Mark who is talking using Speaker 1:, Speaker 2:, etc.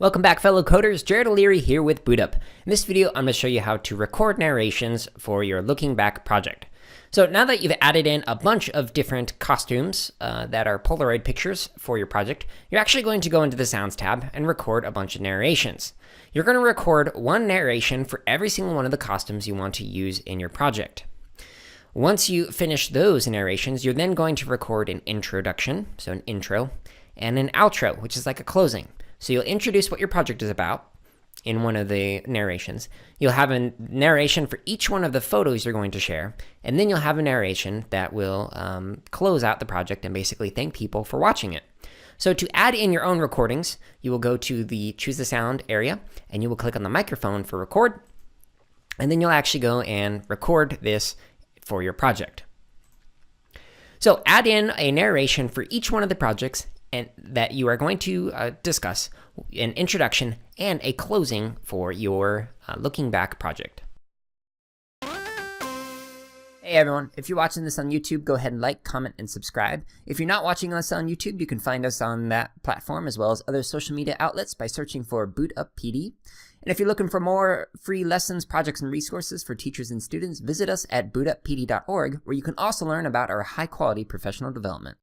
Speaker 1: Welcome back, fellow coders. Jared O'Leary here with BootUp. In this video, I'm going to show you how to record narrations for your looking back project. So now that you've added in a bunch of different costumes that are Polaroid pictures for your project, you're actually going to go into the Sounds tab and record a bunch of narrations. You're going to record one narration for every single one of the costumes you want to use in your project. Once you finish those narrations, you're then going to record an introduction, so an intro, and an outro, which is like a closing. So you'll introduce what your project is about in one of the narrations. You'll have a narration for each one of the photos you're going to share, and then you'll have a narration that will close out the project and basically thank people for watching it. So to add in your own recordings, you will go to the Choose the Sound area, and you will click on the microphone for record, and then you'll actually go and record this for your project. So add in a narration for each one of the projects and that you are going to discuss, an introduction and a closing for your looking back project. Hey everyone, if you're watching this on YouTube, go ahead and like, comment, and subscribe. If you're not watching us on YouTube, you can find us on that platform as well as other social media outlets by searching for BootUp PD. And if you're looking for more free lessons, projects, and resources for teachers and students, visit us at bootuppd.org, where you can also learn about our high-quality professional development.